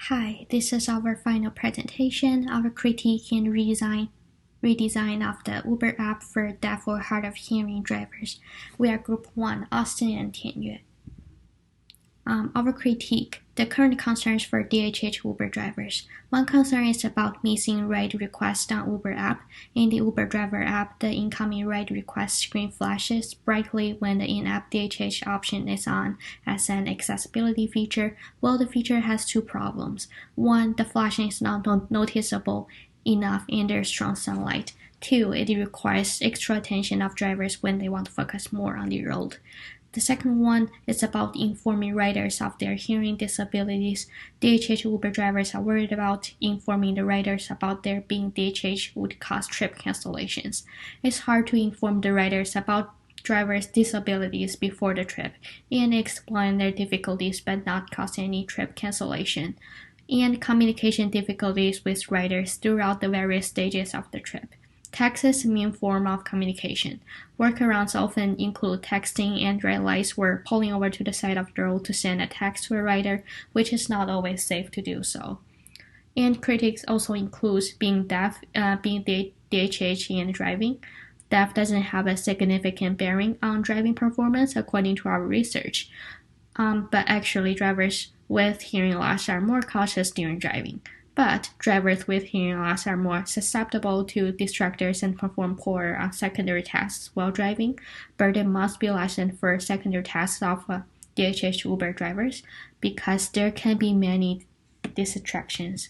Hi, this is our final presentation, our critique and redesign of the Uber app for deaf or hard of hearing drivers. We are Group 1, Austin and Tianyue. Our critique, the current concerns for DHH Uber drivers. One concern is about missing ride requests on Uber app. In the Uber driver app, the incoming ride request screen flashes brightly when the in-app DHH option is on as an accessibility feature. Well, the feature has two problems. One, the flashing is not noticeable enough under strong sunlight. Two, it requires extra attention of drivers when they want to focus more on the road. The second one is about informing riders of their hearing disabilities. DHH Uber drivers are worried about informing the riders about their being DHH would cause trip cancellations. It's hard to inform the riders about drivers' disabilities before the trip and explain their difficulties but not cause any trip cancellation, and communication difficulties with riders throughout the various stages of the trip. Text is the main form of communication. Workarounds often include texting and red lights or pulling over to the side of the road to send a text to a rider, which is not always safe to do so. And critics also includes being deaf, being DHH and driving. Deaf doesn't have a significant bearing on driving performance according to our research, but actually drivers with hearing loss are more cautious during driving. But drivers with hearing loss are more susceptible to distractors and perform poorer on secondary tasks while driving. Burden must be lessened for secondary tasks of DHH Uber drivers because there can be many distractions.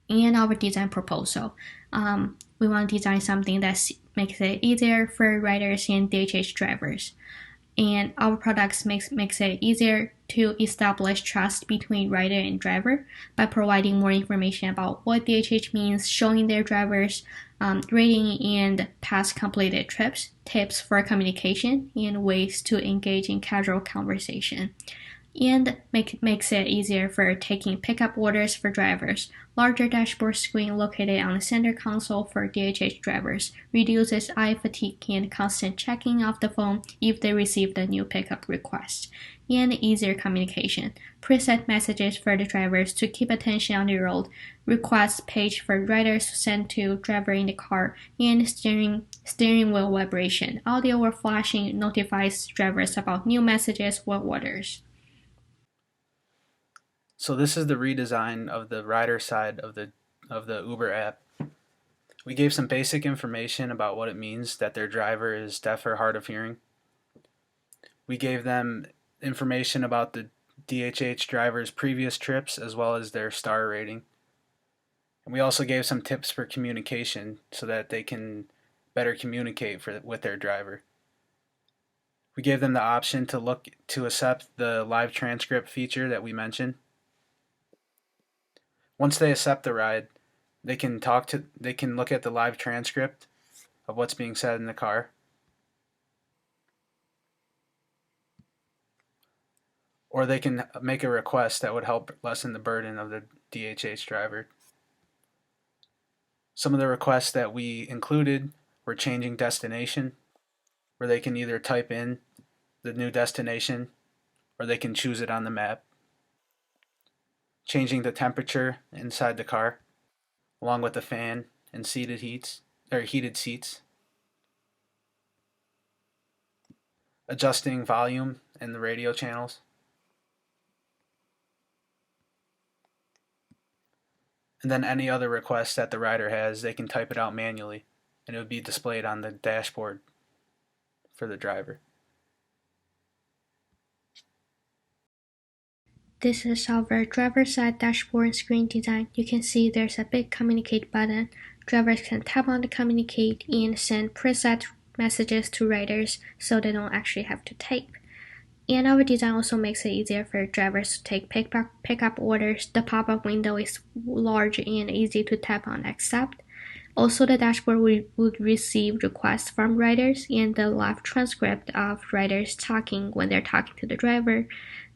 And our design proposal. We want to design something that makes it easier for riders and DHH drivers. And our products makes it easier to establish trust between rider and driver by providing more information about what DHH means, showing their drivers rating and past completed trips, tips for communication, and ways to engage in casual conversation. And makes it easier for taking pickup orders for drivers. Larger dashboard screen located on the center console for DHH drivers reduces eye fatigue and constant checking of the phone if they receive the new pickup request. And easier communication. Preset messages for the drivers to keep attention on the road. Request page for riders to send to driver in the car. And steering wheel vibration. Audio or flashing notifies drivers about new messages or orders. So this is the redesign of the rider side of the Uber app. We gave some basic information about what it means that their driver is deaf or hard of hearing. We gave them information about the DHH driver's previous trips as well as their star rating. And we also gave some tips for communication so that they can better communicate with their driver. We gave them the option to accept the live transcript feature that we mentioned. Once they accept the ride, they can look at the live transcript of what's being said in the car. Or they can make a request that would help lessen the burden of the DHH driver. Some of the requests that we included were changing destination, where they can either type in the new destination or they can choose it on the map. Changing the temperature inside the car, along with the fan and heated seats. Adjusting volume in the radio channels. And then any other request that the rider has, they can type it out manually, and it would be displayed on the dashboard for the driver. This is our driver side dashboard screen design. You can see there's a big communicate button. Drivers can tap on the communicate and send preset messages to riders so they don't actually have to type. And our design also makes it easier for drivers to take pickup orders. The pop-up window is large and easy to tap on accept. Also, the dashboard would receive requests from riders and the live transcript of riders talking when they're talking to the driver.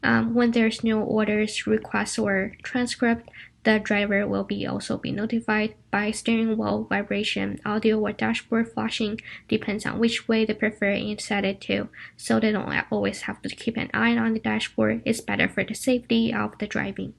When there's no orders, requests, or transcript, the driver will also be notified by steering wheel vibration, audio, or dashboard flashing, depends on which way they prefer and set it to, so they don't always have to keep an eye on the dashboard. It's better for the safety of the driving.